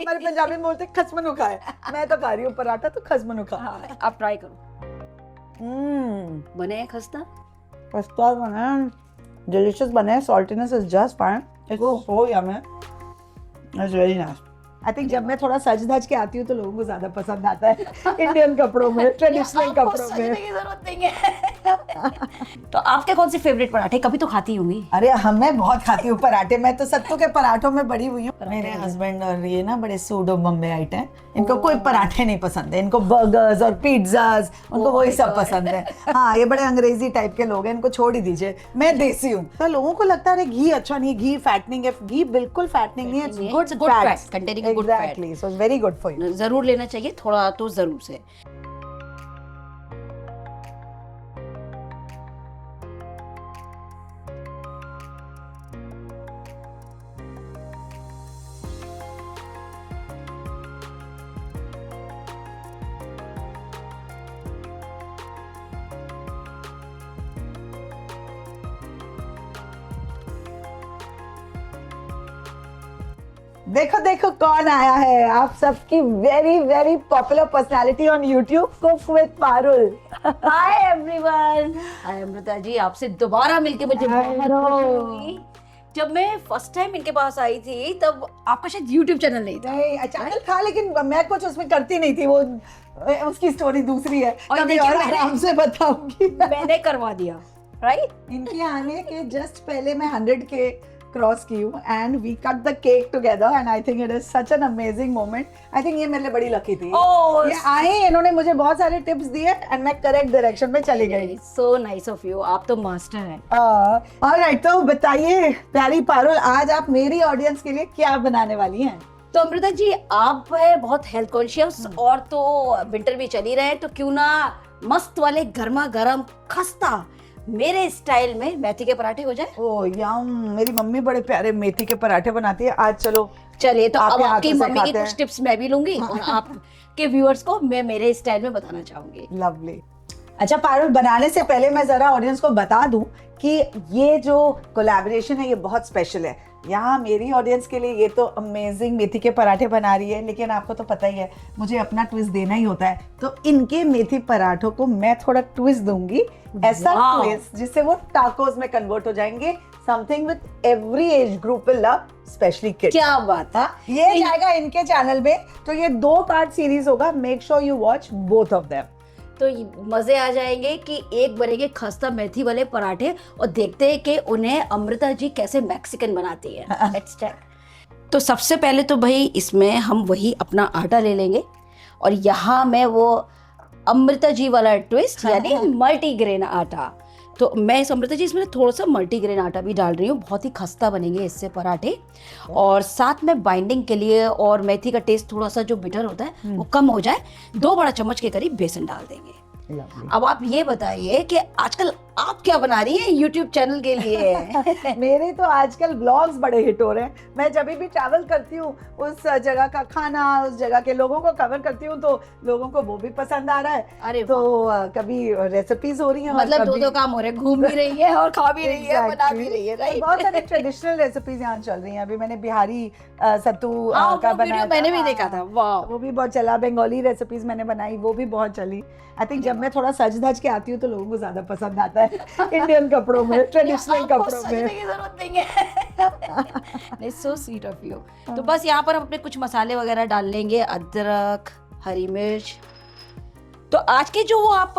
हमारे पंजाबी में बोलते खसमनो खा है, मैं तो खा रही हूँ पराठा, तो खसमनो खा। हाँ, आप ट्राई करो। बने हैं खस्ता? खस्ता बना है, डिलीशियस बने हैं, saltiness is just fine, it's so yummy, it's very nice। I think जब मैं थोड़ा सज धज के आती हूँ तो लोगों को ज्यादा पसंद आता है इंडियन कपड़ों में, ट्रेडिशनल कपड़ों में। की जरूरत नहीं है। तो आपके कौन से फेवरेट पराठे? कभी तो खाती होंगी। अरे मैं बहुत खाती हूँ पराठे, मैं तो सत्तू के पराठों में बड़ी हुई हूँ। मेरे हस्बैंड और ये ना बड़े सूडो बम्बेआइट हैं, इनको कोई पराठे नहीं पसंद है, इनको बर्गर्स और पिज्जाज, उनको वही सब पसंद है। हाँ, ये बड़े अंग्रेजी टाइप के लोग हैं, इनको छोड़ ही दीजिए, मैं देसी हूँ। तो लोगों को लगता है घी अच्छा नहीं, घी फैटनिंग है, घी बिल्कुल फैटनिंग नहीं है, it's good fat, containing good fat. Exactly, so it's very good for you. जरूर लेना चाहिए थोड़ा तो जरूर से। देखो देखो कौन आया है, आप सबकी very very popular personality on YouTube, cook with Parul. Hi everyone, hi Amrita ji, आपसे दोबारा मिलके मुझे बहुत खुशी हुई। जब मैं फर्स्ट टाइम इनके पास आई थी तब आपका शायद YouTube चैनल नहीं था। नहीं, चैनल था लेकिन मैं कुछ उसमें करती नहीं थी, वो उसकी स्टोरी दूसरी है, और कभी देखिए और मैंने- आराम से बताऊंगी। मैंने करवा दिया, राइट? इनके आने के जस्ट पहले मैं 100K क्रॉस की हूँ and we cut the cake together and I think it is such an amazing moment. I think ये मेरे लिए बड़ी लकी थी। Oh, ये आए, इन्होंने मुझे बहुत सारे टिप्स दिए एंड मैं करेक्ट डायरेक्शन में चली गई। सो नाइस ऑफ यू, आप तो मास्टर हैं। ऑलराइट, तो बताइए प्यारी पारुल, आज आप मेरी ऑडियंस के लिए क्या बनाने वाली हैं? तो अमृता जी, आप है बहुत हेल्थ कॉन्शियस और तो विंटर भी चल ही रहे हैं, तो क्यों ना मस्त वाले गर्मा गर्म खस्ता मेरे स्टाइल में मेथी के पराठे हो जाए। ओ यम, मेरी मम्मी बड़े प्यारे मेथी के पराठे बनाती है। आज चलो चलिए, तो अब आपके आपकी हाथों से मम्मी की खाते कुछ हैं। टिप्स मैं भी लूंगी और आपके व्यूअर्स को मैं मेरे स्टाइल में बताना चाहूंगी। लवली। अच्छा पारुल, बनाने से पहले मैं जरा ऑडियंस को बता दूं कि ये जो कोलैबोरेशन है ये बहुत स्पेशल है। यहाँ मेरी ऑडियंस के लिए ये तो अमेजिंग मेथी के पराठे बना रही है, लेकिन आपको तो पता ही है मुझे अपना ट्विस्ट देना ही होता है, तो इनके मेथी पराठों को मैं थोड़ा ट्विस्ट दूंगी, ऐसा Wow. ट्विस्ट जिससे वो टाकोस में कन्वर्ट हो जाएंगे। Something with every age group will love, specially kids. क्या बात है। ये जाएगा इनके चैनल में, तो ये 2 पार्ट सीरीज होगा, make sure you watch both of them. तो मजे आ जाएंगे कि एक बनेंगे खस्ता मेथी वाले पराठे और देखते हैं कि उन्हें अमृता जी कैसे मैक्सिकन बनाती है। Let's check. तो सबसे पहले तो भाई इसमें हम वही अपना आटा ले लेंगे और यहाँ मैं वो अमृता जी वाला ट्विस्ट यानी मल्टीग्रेन आटा, तो मैं इस अमृता जी इसमें थोड़ा सा मल्टीग्रेन आटा भी डाल रही हूँ, बहुत ही खस्ता बनेंगे इससे पराठे। और साथ में बाइंडिंग के लिए और मेथी का टेस्ट थोड़ा सा जो बिटर होता है वो कम हो जाए, 2 बड़ा चम्मच के करीब बेसन डाल देंगे। अब आप ये बताइए कि आजकल आप क्या बना रही हैं YouTube चैनल के लिए? मेरे तो आजकल ब्लॉग्स बड़े हिट हो रहे हैं। मैं जब भी ट्रैवल करती हूँ, उस जगह का खाना, उस जगह के लोगों को कवर करती हूँ, तो लोगों को वो भी पसंद आ रहा है। अरे तो कभी रेसिपीज हो रही हैं, मतलब कभी 2 काम हो रहे हैं, घूम भी रही है और खा भी रही है, बना भी रही है, राइट? बहुत सारे ट्रेडिशनल रेसिपीज यहाँ चल रही हैं। अभी मैंने बिहारी सत्तू हाँ, का वो वीडियो बनाया मैंने भी देखा था, वाह। वो भी बहुत चला। बंगाली रेसिपीज मैंने बनाई, वो भी बहुत चली। आई थिंक जब मैं थोड़ा सज धज के आती हूँ तो लोगों को ज्यादा पसंद आता है इंडियन कपड़ों में, ट्रेडिशनल कपड़ों में। की जरूरत नहीं है। नहीं, सो स्वीट ऑफ यू। तो बस यहाँ पर हम अपने कुछ मसाले वगैरह डाल लेंगे, अदरक, हरी मिर्च। तो आज के जो आप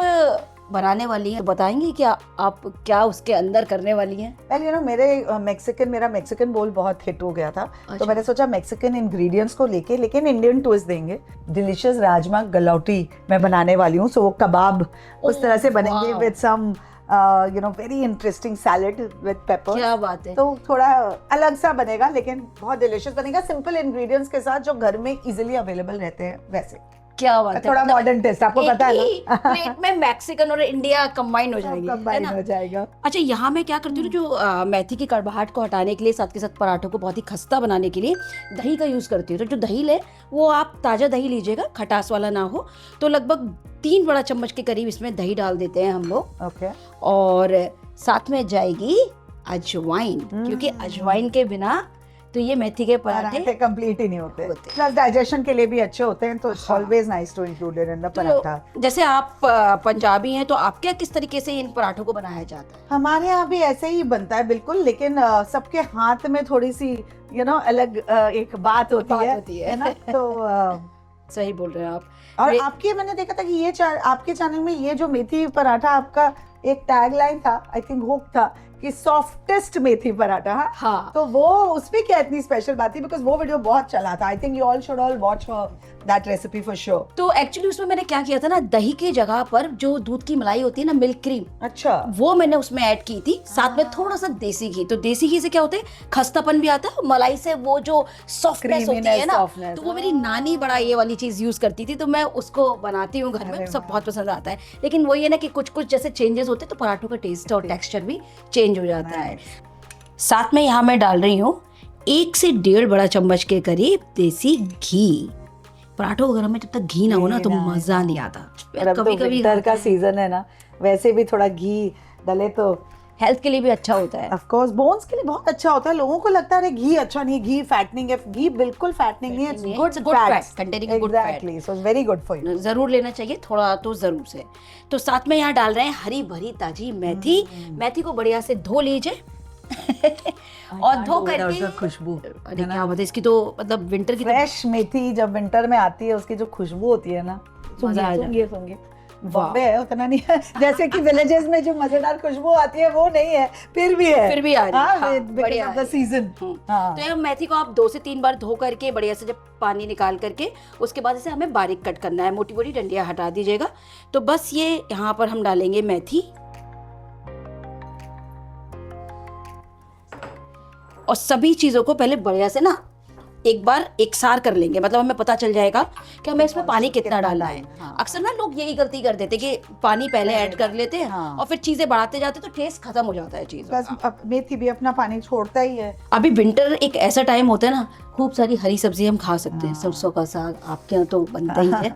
बनाने वाली हैं, बताएंगी क्या आप क्या उसके अंदर करने वाली हैं? वेल यू नो, मेरा मैक्सिकन बोल बहुत हिट हो गया था, तो मैंने सोचा मैक्सिकन इंग्रेडिएंट्स को लेके लेकिन इंडियन ट्विस्ट देंगे। डिलीशियस राजमा गलौटी मैं बनाने वाली हूँ, सो वो कबाब उस तरह से बनेंगे with some very interesting salad with pepper. क्या बात है। तो थोड़ा अलग सा बनेगा लेकिन बहुत डिलीशियस बनेगा, सिंपल इंग्रेडिएंट्स के साथ जो घर में इजीली अवेलेबल रहते हैं वैसे। क्या बात है। थोड़ा मॉडर्न टेस्ट, आपको पता है ना। प्लेट में मैक्सिकन और इंडिया कंबाइन हो जाएंगे, है कंबाइन ना? हो जाएगा। अच्छा, यहाँ मैं क्या करती हूँ, जो मेथी की कड़वाहट को हटाने के लिए, साथ के साथ पराठों को बहुत ही खस्ता बनाने के लिए दही का यूज़ करती हूँ। तो जो दही ले वो आप ताज़ा दही लीजिएगा, खटास वाला ना हो। तो लगभग 3 बड़ा चम्मच के करीब इसमें दही डाल देते हैं हम लोग। ओके। और साथ में जाएगी अजवाइन, क्योंकि अजवाइन के बिना तो ये मेथी के पराठे पराठे कंप्लीट ही नहीं होते, प्लस डाइजेशन के लिए भी अच्छे होते हैं, तो always nice to include in the paratha. तो जैसे आप पंजाबी हैं, तो आपके यहाँ किस तरीके से इन पराठों को बनाया जाता है? हमारे यहाँ भी ऐसे ही बनता है बिल्कुल, लेकिन सबके हाथ में थोड़ी सी अलग एक बात होती है ना, तो सही बोल रहे हैं आप। और आपके मैंने देखा था कि ये आपके चैनल में ये जो मेथी पराठा, आपका एक टैगलाइन था, आई थिंक हुक था कि सॉफ्टेस्ट मेथी पराठा। हाँ, तो वो उसमें क्या इतनी स्पेशल बात थी, बिकॉज वो वीडियो बहुत चला था। I think you all should all watch that recipe for sure. तो एक्चुअली उसमें मैंने क्या किया था ना, दही की जगह पर जो दूध की मलाई होती है ना, मिल्क क्रीम, अच्छा, वो मैंने उसमें ऐड की थी, साथ में थोड़ा सा देसी घी। तो देसी घी से क्या होता है, खस्तापन भी आता है, मलाई से वो जो सॉफ्टनेस होती है ना, तो वो मेरी नानी बड़ा ये वाली चीज यूज करती थी, तो मैं उसको बनाती हूँ घर में, सब बहुत पसंद आता है। लेकिन वही है ना कि कुछ कुछ जैसे चेंजेस होते हैं, तो पराठों का टेस्ट और टेक्सचर भी चेंज हो जाता है। साथ में यहाँ मैं डाल रही हूँ 1 से 1.5 बड़ा चम्मच के करीब देसी घी। पराठों वगैरह में जब तक घी ना हो ना, तो मजा नहीं आता। कभी कभी विंटर का सीजन है ना, वैसे भी थोड़ा घी डले तो हेल्थ के लिए भी अच्छा होता है। ऑफ कोर्स बोन्स के लिए बहुत अच्छा होता है। लोगों को लगता है घी अच्छा नहीं है, घी फैटनिंग है। घी बिल्कुल फैटनिंग नहीं है, it's good fat containing good fat, exactly, so it's very good for you. जरूर लेना चाहिए थोड़ा तो जरूर से। तो साथ में यहाँ डाल रहे हैं हरी भरी ताजी मेथी। मेथी को बढ़िया से धो लीजिए और धो करके खुशबू, अरे क्या बात है इसकी, तो मतलब विंटर की फ्रेश मेथी जब विंटर में आती है, उसकी जो खुशबू होती है ना, सुंघिए बॉम्बे है उतना नहीं है, जैसे कि विलेजेस में जो मजेदार खुशबू आती है वो नहीं है, फिर भी आ रही है, बढ़िया द सीजन। तो ये मेथी को आप 2 से 3 बार धो करके बढ़िया से जब पानी निकाल करके, उसके बाद इसे हमें बारीक कट करना है, मोटी मोटी डंडियां हटा दीजिएगा। तो बस ये यहाँ पर हम डालेंगे मेथी, और सभी चीजों को पहले बढ़िया से ना एक बार एकसार कर लेंगे, मतलब हमें पता चल जाएगा कि हमें इसमें पानी कितना डालना है। अक्सर ना लोग यही गलती कर देते कि पानी पहले ऐड कर लेते हैं और फिर चीजें बढ़ाते जाते, तो टेस्ट खत्म हो जाता है चीज़ों का। मेथी भी अपना पानी छोड़ता ही है। अभी विंटर एक ऐसा टाइम होता है ना, खूब सारी हरी सब्जी हम खा सकते हैं। सरसों का साग आपके यहाँ तो बनता ही है,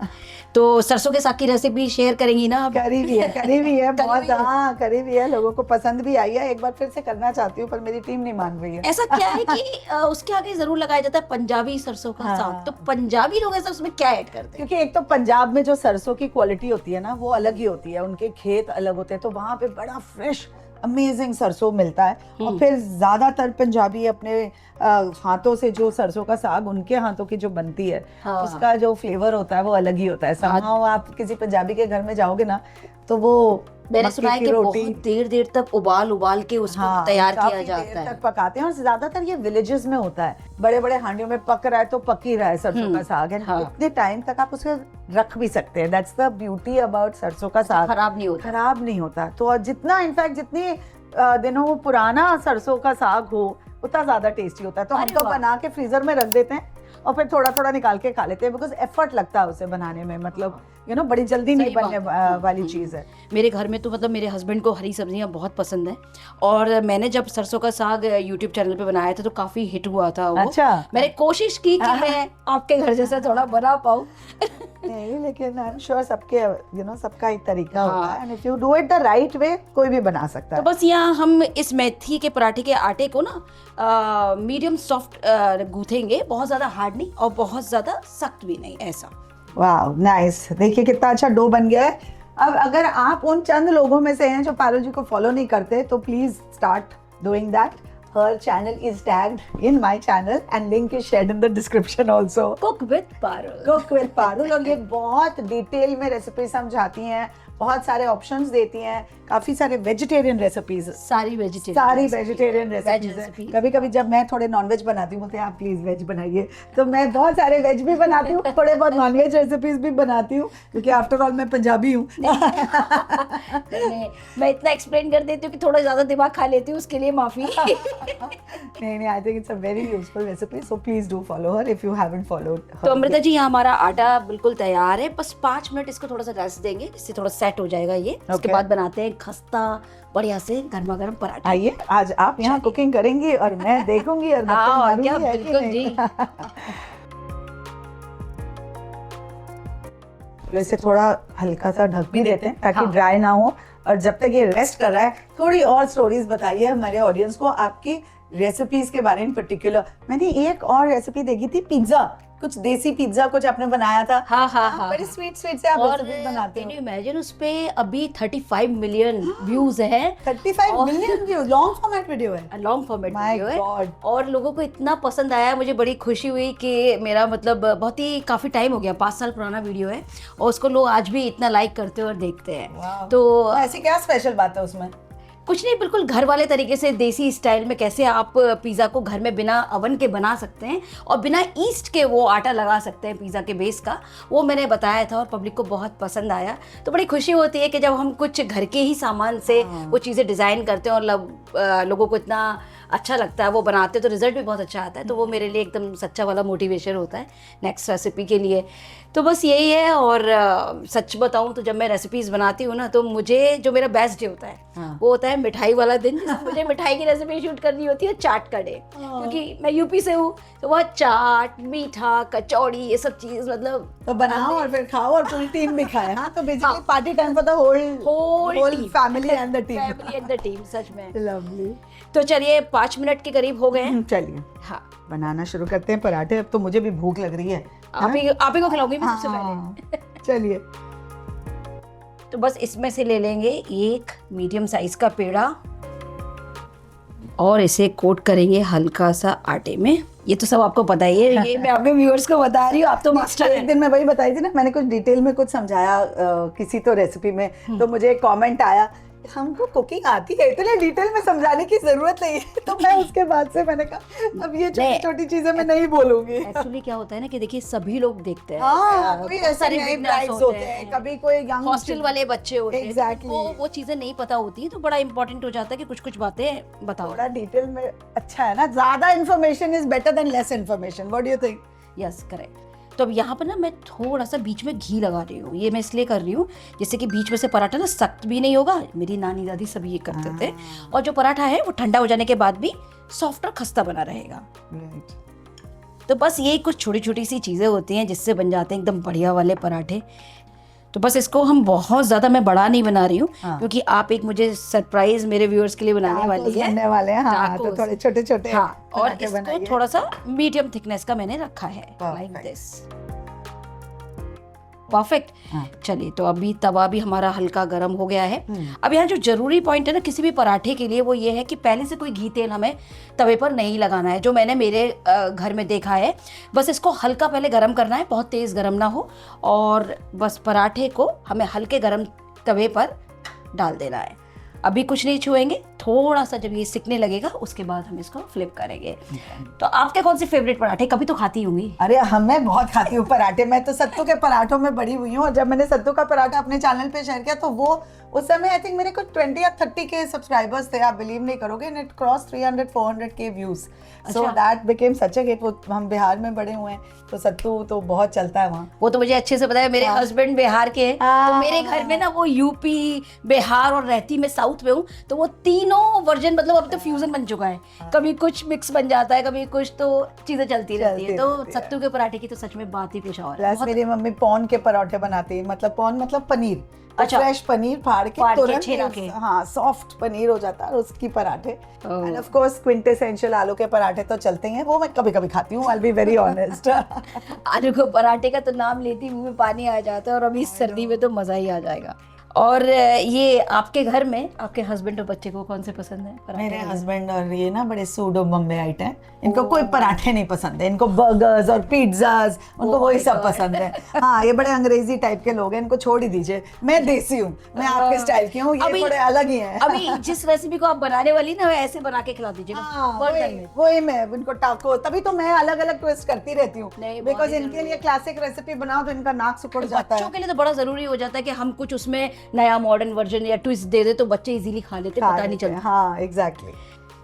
तो सरसों के साग की रेसिपी शेयर करेंगी ना आप? करी भी है बहुत, हाँ करी भी है, लोगों को पसंद भी आई है। एक बार फिर से करना चाहती हूँ, पर मेरी टीम नहीं मान रही है। ऐसा क्या है कि उसके आगे जरूर लगाया जाता है पंजाबी सरसों का साग, तो पंजाबी लोग ऐसा उसमें क्या ऐड करते हैं? क्योंकि एक तो पंजाब में जो सरसों की क्वालिटी होती है ना, वो अलग ही होती है, उनके खेत अलग होते हैं, तो वहाँ पे बड़ा फ्रेश अमेजिंग सरसों मिलता है। और फिर ज्यादातर पंजाबी अपने हाथों से जो सरसों का साग उनके हाथों की जो बनती है, उसका जो फ्लेवर होता है वो अलग ही होता है। somehow आप किसी पंजाबी के घर में जाओगे ना, तो वो मैंने सुना है कि बहुत देर तक उबाल के उसको तैयार किया जाता है, तक पकाते हैं। और ज्यादातर ये विलेजेस में होता है, बड़े बड़े हांडियों में पक रहा है तो पक ही रहा है सरसों का साग, इतने टाइम तक आप उसे रख भी सकते हैं। दैट्स द ब्यूटी अबाउट सरसों का साग, खराब नहीं होता। तो जितना इनफैक्ट जितनी दिनों पुराना सरसों का साग हो, उतना ज्यादा टेस्टी होता है। तो हम तो बना के फ्रीजर में रख देते हैं और फिर थोड़ा थोड़ा निकाल के खा लेते हैं, बिकॉज एफर्ट लगता है उसे बनाने में, मतलब बड़ी जल्दी नहीं बनने वाली चीज है। मेरे घर में तो मतलब मेरे हस्बैंड को हरी सब्जियां बहुत पसंद है, और मैंने जब सरसों का साग यूट्यूब चैनल पे बनाया था तो काफी हिट हुआ था वो। अच्छा, मैंने कोशिश की कि मैं आपके घर जैसा थोड़ा बना पाऊँ। नहीं, लेकिन आई एम श्योर सबके सबका एक तरीका होता है, and if you do it the right way, कोई भी बना सकता है। तो बस यहाँ हम इस मेथी के पराठे के आटे को ना मीडियम सॉफ्ट गूंथेंगे, बहुत ज्यादा हार्ड नहीं और बहुत ज्यादा सख्त भी नहीं, ऐसा। वाह नाइस, देखिए कितना अच्छा डो बन गया है। अब अगर आप उन चंद लोगों में से हैं जो पारुल जी को फॉलो नहीं करते, तो please start doing that. Her channel is tagged in my channel and link is shared in the description also. Cook with Parul. Cook with Parul, और ये बहुत डिटेल में रेसिपी समझाती हैं, बहुत सारे ऑप्शंस देती हैं, काफी सारे वेजिटेरियन रेसिपीज, सारी वेजिटेरियन रेसिपीज। कभी कभी जब मैं थोड़े नॉनवेज बनाती हूँ, बोलते हैं आप प्लीज वेज बनाइए, तो मैं बहुत सारे वेज भी बनाती हूँ, थोड़े बहुत नॉनवेज रेसिपीज भी बनाती हूँ, क्योंकि आफ्टर ऑल मैं पंजाबी हूँ। मैं इतना एक्सप्लेन कर देती हूँ कि थोड़ा ज्यादा दिमाग खा लेती हूँ, उसके लिए माफी। नहीं, I think it's a very useful recipe, so please do follow her if you haven't followed. तो अमृता जी, यहाँ हमारा आटा बिल्कुल तैयार है, बस 5 मिनट इसको थोड़ा सा रेस्ट देंगे, इससे थोड़ा सेट हो जाएगा ये। उसके बाद बनाते हैं खस्ता बढ़िया से गर्मा गर्म पराठा। आइए, आज आप यहाँ कुकिंग करेंगी और मैं देखूंगी और बिल्कुल जी। वैसे थोड़ा हल्का सा ढक भी देते हैं ताकि ड्राई ना हो। और जब तक ये रेस्ट कर रहा है, थोड़ी और स्टोरीज बताइए हमारे ऑडियंस को, आपकी रेसिपीज के बारे में पर्टिकुलर मैंने एक और रेसिपी देखी थी, पिज्जा, कुछ देसी पिज्जा कुछ आपने बनाया था। हाँ। बड़ी स्वीट से आप और रेसिपी बनाते हो। कैन यू इमेजिन उस पे अभी 35 मिलियन व्यूज है। 35 million views, long format video है। लॉन्ग फॉर्मेट My वीडियो है God. और लोगों को इतना पसंद आया, मुझे बड़ी खुशी हुई कि मेरा मतलब बहुत ही काफी टाइम हो गया, 5 साल पुराना वीडियो है और उसको लोग आज भी इतना लाइक करते हैं और देखते हैं। Wow. तो ऐसी क्या स्पेशल बात है उसमें? कुछ नहीं, बिल्कुल घर वाले तरीके से देसी स्टाइल में कैसे आप पिज़्ज़ा को घर में बिना अवन के बना सकते हैं और बिना ईस्ट के वो आटा लगा सकते हैं पिज़्ज़ा के बेस का, वो मैंने बताया था और पब्लिक को बहुत पसंद आया। तो बड़ी खुशी होती है कि जब हम कुछ घर के ही सामान से वो चीज़ें डिज़ाइन करते हैं और लोगों को इतना अच्छा लगता है, वो बनाते हैं तो रिजल्ट भी बहुत अच्छा आता है। तो वो मेरे लिए एकदम सच्चा वाला मोटिवेशन होता है नेक्स्ट रेसिपी के लिए। तो बस यही है। और सच बताऊं तो जब मैं रेसिपीज़ बनाती हूँ ना, तो मुझे जो मेरा बेस्ट डे होता है वो होता है मिठाई वाला दिन, जिसमें मुझे मिठाई की रेसिपी शूट करनी होती है, चाट का डे। क्योंकि मैं यूपी से हूँ तो वह चाट, मीठा, कचौड़ी, ये सब चीज़ मतलब तो बनाओ और फिर खाओ और पूरी टीम भी खाए। हाँ, तो basically party time for the whole family and the team. सच में लवली। तो चलिए 5 मिनट के करीब हो गए हैं। चलिए हाँ, बनाना शुरू करते हैं पराठे। अब तो मुझे भी भूख लग रही है। आप ही को खिलाऊंगी मैं सबसे पहले। चलिए, तो बस इसमें से ले लेंगे एक मीडियम साइज का पेड़ा और इसे कोट करेंगे हल्का सा आटे में। ये तो सब आपको पता ही है, ये मैं अपने व्यूअर्स को बता रही हूँ, आप तो मास्टर एक दिन मैं वही बताई थी ना, मैंने कुछ डिटेल में कुछ समझाया किसी तो रेसिपी में, तो मुझे एक कमेंट आया, हमको कुकिंग आती है, इतने डिटेल में समझाने की जरूरत नहीं है। तो मैं उसके बाद से मैंने कहा अब ये छोटी छोटी चीजें मैं नहीं बोलूंगी। एक्चुअली क्या होता है ना कि देखिए सभी लोग देखते हैं। हाँ, कोई ऐसे सारे नए beginners brides होते हैं, कभी कोई यंग हॉस्टल वाले बच्चे होते हैं, Exactly. वो चीजें नहीं पता होती हैं, तो बड़ा इंपॉर्टेंट हो जाता है कि कुछ कुछ बातें बताओ। थोड़ा डिटेल में अच्छा है ना, ज्यादा information is better than less information. What do you think? Yes, correct. तो अब यहाँ पर ना मैं थोड़ा सा बीच में घी लगा रही हूँ। ये मैं इसलिए कर रही हूँ जिससे कि बीच में से पराठा ना सख्त भी नहीं होगा। मेरी नानी दादी सभी ये करते थे और जो पराठा है वो ठंडा हो जाने के बाद भी सॉफ्ट और खस्ता बना रहेगा। तो बस ये कुछ छोटी छोटी सी चीज़ें होती हैं जिससे बन जाते हैं एकदम बढ़िया वाले पराठे। तो बस इसको हम बहुत ज़्यादा मैं बड़ा नहीं बना रही हूँ क्योंकि आप एक मुझे सरप्राइज मेरे व्यूअर्स के लिए बनाने वाले हैं। हाँ, तो थोड़े छोटे छोटे। हाँ, और इसको थोड़ा सा मीडियम थिकनेस का मैंने रखा है, लाइक दिस। परफेक्ट। चलिए, तो अभी तवा भी हमारा हल्का गर्म हो गया है। अब यहाँ जो जरूरी पॉइंट है ना किसी भी पराठे के लिए, वो ये है कि पहले से कोई घी तेल हमें तवे पर नहीं लगाना है, जो मैंने मेरे घर में देखा है। बस इसको हल्का पहले गर्म करना है, बहुत तेज गर्म ना हो, और बस पराठे को हमें हल्के गर्म तवे पर डाल देना है। अभी कुछ नहीं छुएंगे, थोड़ा सा जब ये सिकने लगेगा उसके बाद हम इसको फ्लिप करेंगे। तो आपके कौन से फेवरेट पराठे? कभी तो खाती होंगी। अरे मैं बहुत खाती हूँ पराठे। मैं तो सत्तू के पराठों में बड़ी हुई हूँ और जब मैंने सत्तू का पराठा अपने चैनल पे शेयर किया तो वो उस समय आई थिंक मेरे को 20 या 30 के सब्सक्राइबर्स थे। आप बिलीव नहीं करोगे, इट क्रॉस 300-400 के views. So that became such a hit. वो हम बिहार में बड़े हुए हैं तो सत्तू तो बहुत चलता है वहाँ। वो तो मुझे अच्छे से पता है, मेरे हस्बैंड बिहार के हैं, तो मेरे घर में ना वो यूपी, बिहार और रहती मैं साउथ में हूँ, तो वो तीनों वर्जन मतलब अब तो फ्यूजन बन चुका है। कभी कुछ मिक्स बन जाता है, कभी कुछ, तो चीजें चलती रहती है। तो सत्तू के पराठे की तो सच में बात ही कुछ और है। प्लस मेरी मम्मी पॉन के पराठे बनाती है, मतलब पॉन मतलब पनीर। अच्छा, फ्रेश पनीर फाड़ के तुरंत, हाँ, सॉफ्ट पनीर हो जाता है और उसकी पराठे। एंड ऑफ कोर्स क्विंटेसेंशियल आलू के पराठे तो चलते हैं, वो मैं कभी कभी खाती हूँ। I will be very honest. आलू के पराठे का तो नाम लेती मुंह में पानी आ जाता है, और अभी सर्दी में तो मजा ही आ जाएगा। और ये आपके घर में आपके हस्बैंड और बच्चे को कौन से पसंद है? मेरे हस्बैंड और ये ना बड़े सूडो बम्बेआइट हैं, इनको कोई पराठे नहीं पसंद है, इनको बर्गर्स और पिज्जाज, उनको वही सब पसंद है। हाँ, ये बड़े अंग्रेजी टाइप के लोग हैं, इनको छोड़ ही दीजिए। मैं देसी हूँ, मैं आपके स्टाइल की हूँ, ये थोड़े अलग ही हैं। अभी जिस रेसिपी को आप बनाने वाली ना, ऐसे बना के खिला दीजिएगा। वही मैं इनको टाको, तभी तो मैं अलग अलग ट्विस्ट करती रहती हूँ, बिकॉज इनके लिए क्लासिक रेसिपी बनाओ तो इनका नाक सिकुड़ जाता है। बच्चों के लिए तो बड़ा जरूरी हो जाता है कि हम कुछ उसमें नया मॉडर्न वर्जन या ट्विस्ट दे दे तो बच्चे इजीली खा लेते, पता नहीं चलता। हाँ, एग्जैक्टली।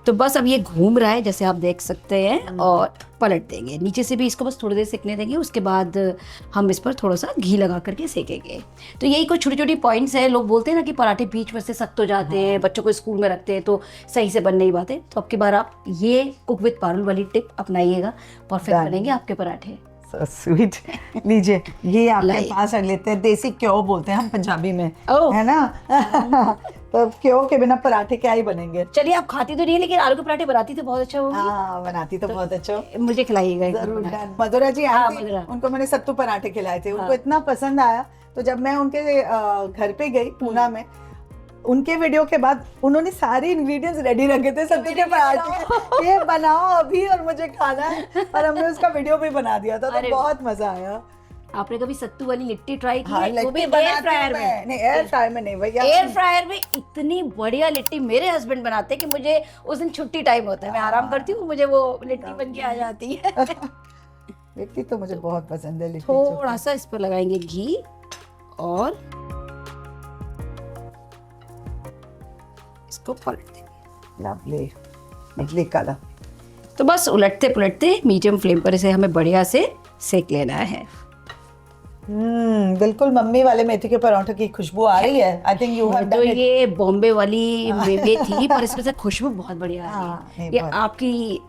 तो बस अब ये घूम रहा है जैसे आप देख सकते हैं, और पलट देंगे नीचे से भी। इसको बस थोड़ी देर सेकने देंगे, उसके बाद हम इस पर थोड़ा सा घी लगा करके सेकेंगे। तो यही कुछ छोटी छोटी पॉइंट्स है। लोग बोलते हैं ना कि पराठे बीच में से सख्त हो जाते हैं, बच्चों को स्कूल में रखते हैं तो सही से बन नहीं पाते। तो अब की बार आप ये कुक विद पारुल वाली टिप अपनाइएगा, परफेक्ट बनेंगे आपके पराठे। स्वीट। लीजिए, ये आपके पास रख लेते हैं। देसी क्यों बोलते हैं हम पंजाबी में, है ना। तो क्यों के बिना पराठे क्या ही बनेंगे। चलिए, आप खाती तो नहीं है, लेकिन आलू के पराठे बनाती तो बहुत अच्छा होगी। हाँ बनाती तो बहुत अच्छा। मुझे खिलाइएगा एक जरूर बार। डन। मधुरा जी हाँ, आई थी, मधुरा। उनको मैंने सत्तू पराठे खिलाए थे, उनको हाँ। इतना पसंद आया। तो जब मैं उनके घर पे गई पूना में, उनके वीडियो के बाद उन्होंने सारे इंग्रेडिएंट्स रेडी रखे थे सत्तू के पराठे, ये बनाओ अभी और मुझे खाना है। और हमने उसका वीडियो भी बना दिया था, तो अरे बहुत मजा आया। आपने कभी सत्तू वाली लिट्टी ट्राई की हाँ, है? वो भी लिट्टी एयर बनाती फ्रायर हूँ में। मैं। नहीं, एयर फ्रायर में नहीं भैया। एयर फ्रायर में इतनी बढ़िया लिट्टी मेरे हस्बैंड बनाते हैं कि मुझे उस दिन छुट्टी टाइम होता है, मैं आराम करती हूँ, मुझे वो लिट्टी बन के आ जाती है। लिट्टी तो मुझे बहुत पसंद है। लिट्टी थोड़ा सा इस पर लगाएंगे घी और इसको पलट देंगे। Lovely idli colour. तो बस उलटते पुलटते मीडियम फ्लेम पर इसे हमें बढ़िया से सेक लेना है। बिल्कुल मम्मी वाले मेथी के पराठे की खुशबू आ रही है। आई थिंक यू हैव तो डन इट। ये बॉम्बे वाली थी, पर इसमें से खुशबू बहुत बढ़िया आ हाँ, रही है। नहीं, ये बहुत। आपकी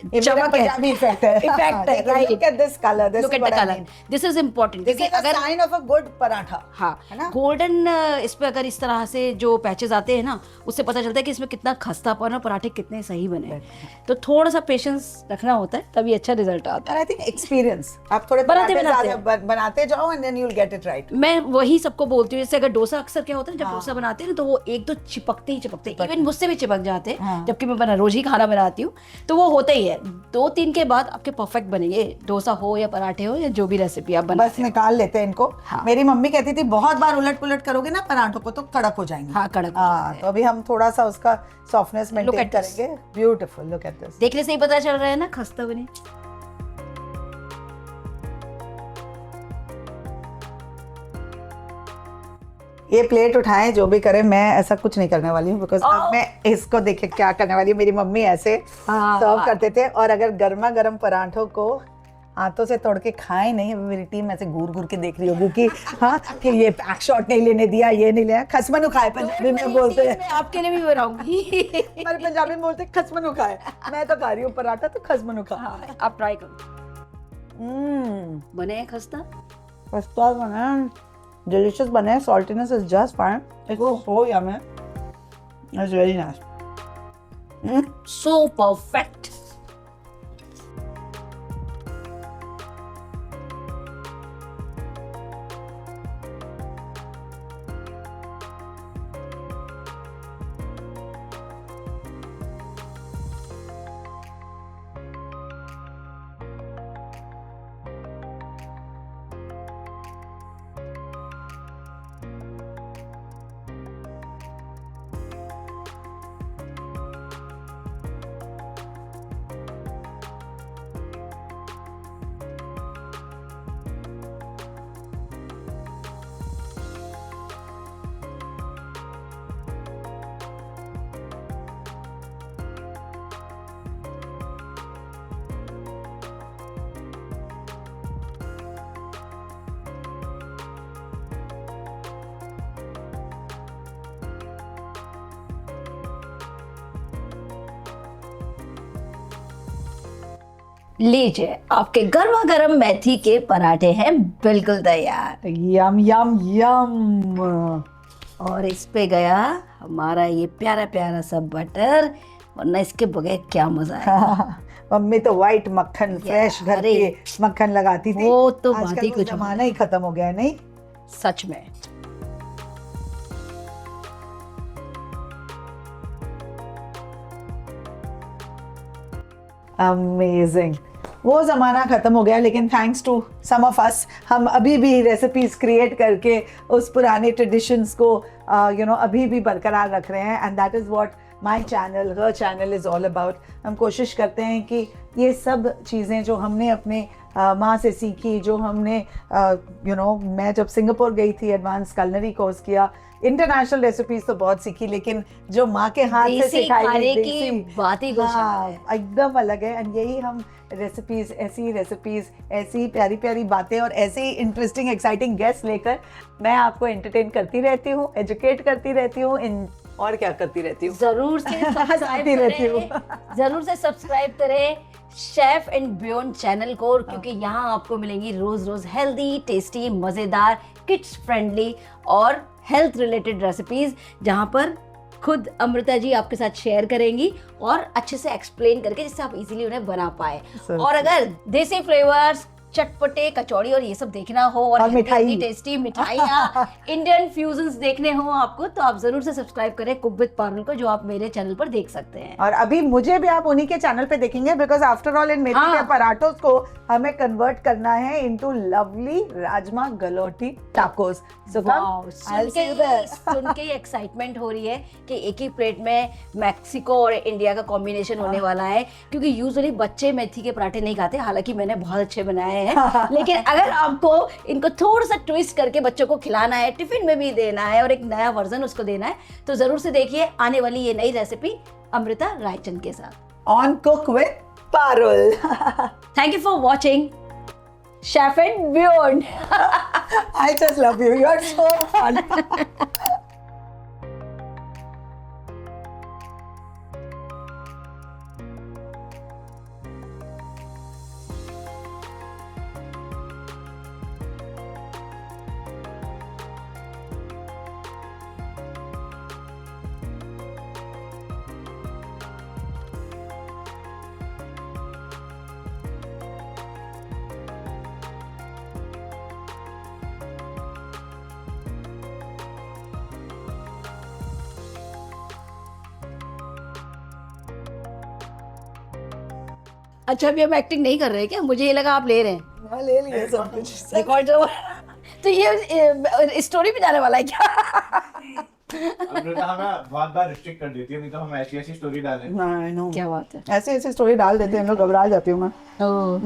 ये मेरा पंजाबी इफेक्ट है। इफेक्ट है, right. Look at this color. This look is at the what I colour, mean. This is important, This क्योंकि is a अगर sign of a good paratha. हाँ है ना? गोल्डन इस पे अगर इस तरह से जो पैचेस आते हैं ना, उससे पता चलता है कि इसमें कितना खस्तापन और पराठे कितने सही बने हैं। तो थोड़ा सा पेशेंस रखना होता है, तभी अच्छा रिजल्ट आता है। And I think experience. आप थोड़े बनाते पराठे बनाते ज़्यादा बनाते जाओ and then you'll get it right. मैं वही सबको बोलती हूँ, जैसे अगर डोसा अक्सर क्या होता है, जब डोसा बनाते हैं ना, तो वो एक तो चिपकते ही चिपकते, इवन मुझसे भी चिपक जाते हैं, हाँ। जबकि मैं रोज ही खाना बनाती हूँ, तो वो होता ही है। 2-3 के बाद आपके परफेक्ट बनेंगे, डोसा हो या पराठे हो या जो भी रेसिपी आप बना। बस निकाल लेते हैं इनको। हाँ। मेरी मम्मी कहती थी बहुत बार उलट पुलट करोगे ना पराठों को तो कड़क हो जाएंगे। हाँ, कड़क हो हाँ, जाते हैं। तो अभी हम थोड़ा सा उसका softness Look maintain at this. करेंगे। Beautiful, look at this. देखने से ही पता चल रहा है ना खस्ता बने। ये प्लेट उठाएं, जो भी करें, मैं ऐसा कुछ नहीं करने वाली हूँ, बिकॉज अब मैं इसको देखे क्या करने वाली हूँ। मेरी मम्मी ऐसे हाँ। सर्व करते थे, और अगर गर्मा गर्म पराठों को हाथों से तोड़ के खाए नहीं, मेरी टीम ऐसे घूर घूर के देख रही होगी कि हाँ कि ये बैक शॉट नहीं लेने दिया, ये नहीं लिया। खसमनु खाए पंजाबी में बोलते हैं। मैं आपके लिए भी बनाऊंगी। हमारे पंजाबी में बोलते हैं खसमनु खाए। मैं तो खा रही हूँ पराठा, तो खसमनु खा। हाँ, आप ट्राई करो। बने हैं खस्ता? खस्ता बने, delicious बने, saltiness is just fine. It's so yummy. It's really nice. So perfect. लीजिए, आपके गर्मा गर्म मेथी के पराठे हैं बिल्कुल तैयार। यम यम यम। और इस पे गया हमारा ये प्यारा प्यारा सा बटर, वरना इसके बगैर क्या मजा है। मम्मी तो व्हाइट मक्खन, फ्रेश घर अरे, के मक्खन लगाती थी। वो तो आजकल बात ही वो कुछ और जमाना ही खत्म हो गया है, नहीं? सच में। अमेजिंग। वो ज़माना ख़त्म हो गया, लेकिन thanks to some of us हम अभी भी रेसिपीज़ क्रिएट करके उस पुराने ट्रेडिशंस को अभी भी बरकरार रख रहे हैं। And that is what my channel, her channel is all about. हम कोशिश करते हैं कि ये सब चीज़ें जो हमने अपने माँ से सीखी, जो हमने मैं जब सिंगापुर गई थी, एडवांस कलनरी कोर्स किया, इंटरनेशनल रेसिपीज तो बहुत सीखी, लेकिन जो माँ के हाथ से देसी सिखाई खाने गई की बात ही कुछ हाँ, है। एकदम अलग है। एंड यही हम रेसिपीज, ऐसी प्यारी प्यारी बातें और ऐसे ही इंटरेस्टिंग एक्साइटिंग गेस्ट लेकर मैं आपको एंटरटेन करती रहती हूँ, एजुकेट करती रहती हूँ इन और क्या करती रहती हूँ? जरूर से सब्सक्राइब हंसाती रहती हूँ। करें, जरूर से सब्सक्राइब करें शेफ एंड बियॉन्ड चैनल को, क्योंकि यहाँ आपको मिलेंगी रोज रोज हेल्दी, टेस्टी, मजेदार, किड्स फ्रेंडली और हेल्थ रिलेटेड रेसिपीज, जहाँ पर खुद अमृता जी आपके साथ शेयर करेंगी और अच्छे से एक्सप्लेन करके, जिससे आप इजीली उन्हें बना पाए। और अगर देसी फ्लेवर्स, चटपटे, कचौड़ी और ये सब देखना हो और मिठाई, टेस्टी मिठाइयाँ, इंडियन फ्यूजन्स देखने हो आपको, तो आप जरूर से सब्सक्राइब करें कुक विद पारुल को, जो आप मेरे चैनल पर देख सकते हैं। और अभी मुझे भी आप उन्हीं के चैनल पे देखेंगे, बिकॉज आफ्टर ऑल इन मेथी के पराठों को हमें कन्वर्ट करना है into lovely rajma galouti tacos. सुन के एक्साइटमेंट हो रही है कि एक ही प्लेट में मैक्सिको और इंडिया का कॉम्बिनेशन होने वाला है, क्योंकि यूजुअली बच्चे मेथी के पराठे नहीं खाते, हालांकि मैंने बहुत अच्छे बनाए हैं, लेकिन अगर आपको इनको थोड़ा सा ट्विस्ट करके बच्चों को खिलाना है, टिफिन में भी देना है और एक नया वर्जन उसको देना है, तो जरूर से देखिए आने वाली ये नई रेसिपी अमृता रायचंद के साथ on cook with Parul. Thank you for watching chef and beyond. I just love you. You're so fun. अच्छा, अभी हम एक्टिंग नहीं कर रहे हैं क्या? मुझे ये लगा आप ले रहे हैं। हाँ, ले लिए सब कुछ। रिकॉर्ड तो ये स्टोरी में जाने वाला है क्या? अमृता हमें बहुत बार रिस्ट्रिक्ट कर देती है, नहीं तो हम ऐसी ऐसी स्टोरी डालें। I know. क्या बात है। ऐसे ऐसे स्टोरी डाल देते हैं लोग, घबरा जाती हूँ मैं। ओह।